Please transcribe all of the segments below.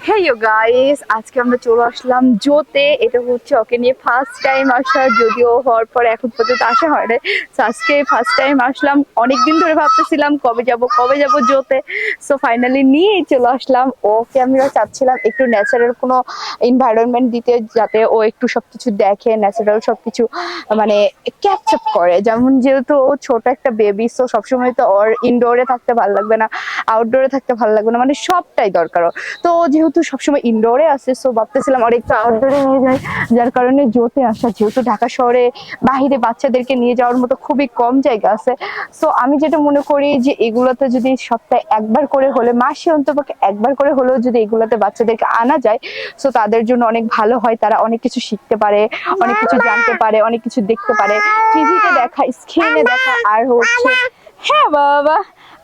Hey you guys, আজকে আমরা চলে আসলাম জোতে। এটা হচ্ছে ওকে নিয়ে ফার্স্ট টাইম আসা, যদিও হওয়ার পর এখন পর্যন্ত আসা হয় না। আজকে ফার্স্ট টাইম আসলাম। অনেকদিন ধরে ভাবতেছিলাম কবে যাব জোতে। সো ফাইনালি নিয়ে চলে আসলাম ওকে। আমরা চাচ্ছিলাম একটু ন্যাচারাল কোনো এনভায়রনমেন্ট দিতে, যাতে ও একটু সবকিছু দেখে, ন্যাচারাল সবকিছু মানে ক্যাপচার করে। যেমন যেহেতু ও ছোট একটা বেবি, সো সবসময় তো ওর ইনডোরে থাকতে ভালো লাগবে না, আউটডোরে থাকতে ভালো লাগবে না, মানে সবটাই দরকার। তো যেহেতু সবসময় ইনডোরে আসে, সো ভাবতেছিলাম আর একটু আউটডোরে নিয়ে যাই। যার কারণে জোতে আসা, যেহেতু ঢাকা শহরে বাহিরে বাচ্চাদেরকে নিয়ে যাওয়ার মতো খুবই কম জায়গা আছে। সো আমি যেটা মনে করি যে এগুলোতে যদি সপ্তাহে একবার করে হলে, মাসে অন্তপক্ষে একবার করে হলেও যদি এগুলোতে বাচ্চাদেরকে আনা যায়, সো তাদের জন্য অনেক ভালো হয়। তারা অনেক কিছু শিখতে পারে, অনেক কিছু জানতে পারে, অনেক কিছু দেখতে পারে। টিভিতে দেখা, স্ক্রিনে দেখা আর হচ্ছে, হ্যাঁ বাবা,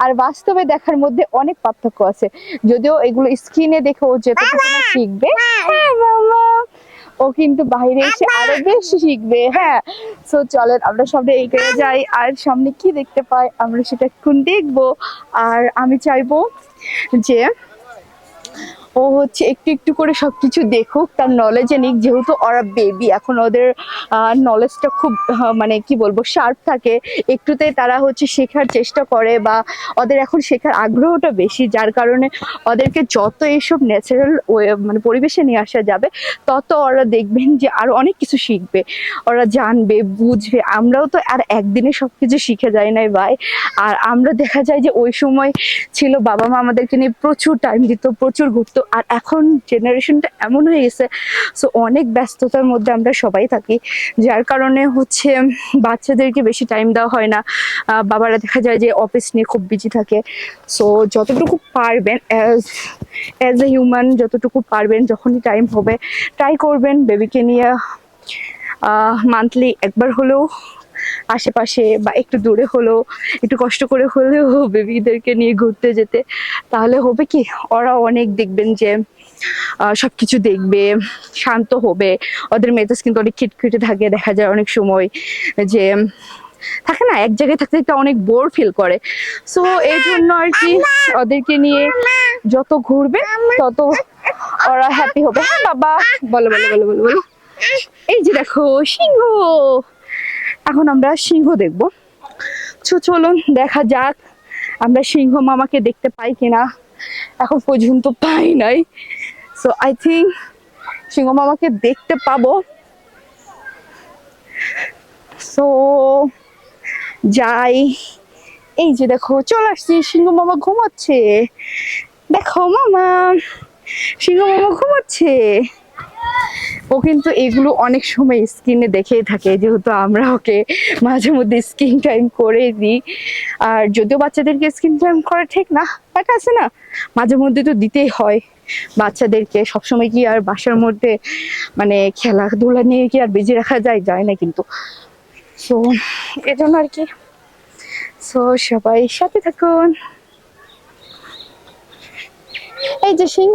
আর বাস্তবে দেখার মধ্যে অনেক পার্থক্য আছে। যদিও এগুলো স্ক্রিনে দেখে ও যেটুকু না শিখবে, হ্যাঁ মামা, ও কিন্তু বাইরে এসে আরো বেশি শিখবে। হ্যাঁ, সো চলেন আমরা সামনে এগিয়ে যাই, আর সামনে কি দেখতে পাই আমরা সেটা এখন দেখবো। আর আমি চাইবো যে ও হচ্ছে একটু একটু করে সবকিছু দেখুক, তার নলেজে নিক। যেহেতু ওরা বেবি, এখন ওদের নলেজটা খুব মানে কি বলবো শার্প থাকে। একটুতে তারা হচ্ছে শেখার চেষ্টা করে, বা ওদের এখন শেখার আগ্রহটা বেশি। যার কারণে ওদেরকে যত এইসব ন্যাচারাল মানে পরিবেশে নিয়ে আসা যাবে, তত ওরা দেখবেন যে আরো অনেক কিছু শিখবে, ওরা জানবে, বুঝবে। আমরাও তো আর একদিনে সবকিছু শিখে যাই নাই ভাই। আর আমরা দেখা যায় যে ওই সময় ছিল বাবা মা আমাদেরকে নিয়ে প্রচুর টাইম দিত, প্রচুর ঘুরতো। আর এখন জেনারেশনটা এমন হয়ে গেছে, সো অনেক ব্যস্ততার মধ্যে আমরা সবাই থাকি। যার কারণে হচ্ছে বাচ্চাদেরকে বেশি টাইম দেওয়া হয় না। বাবারা দেখা যায় যে অফিস নিয়ে খুব বিজি থাকে। সো যতটুকু পারবেন অ্যাজ এ হিউম্যান, যতটুকু পারবেন যখনই টাইম হবে ট্রাই করবেন বেবিকে নিয়ে মান্থলি একবার হলেও আশেপাশে বা একটু দূরে হলেও, একটু কষ্ট করে হলেও বেবিদেরকে নিয়ে ঘুরতে যেতে। তাহলে হবে কি, ওরা অনেক দেখবেন যে সবকিছু দেখবে, শান্ত হবে। ওদের মেজাজ কিন্তু অনেক খিটখিটে থাকে, দেখা যায় অনেক সময় যে থাকে না, এক জায়গায় থাকতে থাকতে অনেক বোর ফিল করে। সো এই জন্য আর কি ওদেরকে নিয়ে যত ঘুরবে তত ওরা হ্যাপি হবে। হ্যাঁ বাবা, বলো বলো বলো বলো বলো। এই যে দেখো সিংহ, এখন আমরা সিংহ দেখবো। চলুন দেখা যাক আমরা সিংহ মামাকে দেখতে পাই কিনা। এখন পর্যন্ত পাই নাই, সো আই থিঙ্ক সিংহ মামাকে দেখতে পাবো। সো যাই। এই যে দেখো চলে আসছি, সিংহ মামা ঘুমাচ্ছে। দেখো মামা, সিংহ মামা ঘুমাচ্ছে। ও কিন্তু এগুলো অনেক সময় স্ক্রিনে দেখেই থাকে, যেহেতু আমরা ওকে মাঝে মধ্যে স্ক্রিন টাইম করে দিই। আর যদিও বাচ্চাদেরকে স্ক্রিন টাইম করা ঠিক না, বাট আছে না, মাঝে মধ্যে তো দিতেই হয় বাচ্চাদেরকে। সবসময় কি আর বাসার মধ্যে মানে খেলাধুলা নিয়ে কি আর বেঁচে রাখা যায়, যায় না কিন্তু। সো এজন্য আর কি। সো সবাই সাথে থাকুন। এই যে সিংহ।